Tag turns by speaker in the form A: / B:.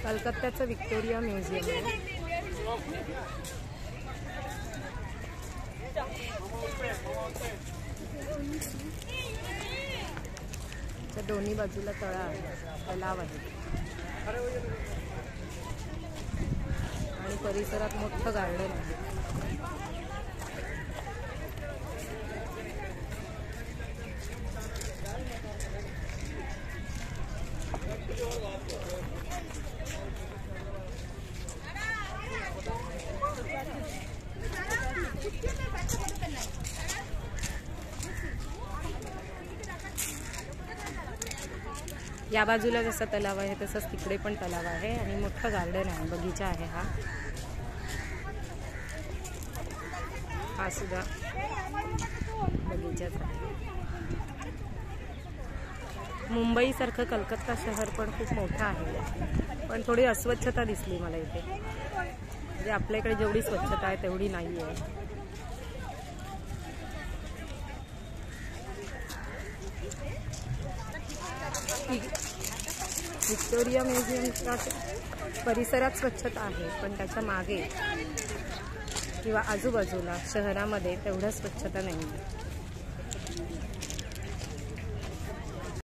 A: कलकत्त्याचं Victoria museum आहे। दोन्ही बाजूला तलाव आहे आणि परिसरात मोठं गार्डन आहे। या बाजूला जसा तलाव आहे तसंच तिकडे पण तलाव आहे आणि मोठं गार्डन आहे, बगीचा आहे। हा सुद्धा बगीचाच आहे। मुंबई सारखं कलकत्ता शहर पण खूप मोठं आहे, पण थोडी अस्वच्छता दिसली मला इथे। म्हणजे आपल्याकडे जेवढी स्वच्छता आहे तेवढी नाही आहे। व्हिक्टोरिया म्युझियमच्या परिसरात स्वच्छता आहे, पण त्याच्या मागे किंवा आजूबाजूला शहरामध्ये तेवढं स्वच्छता नाही आहे।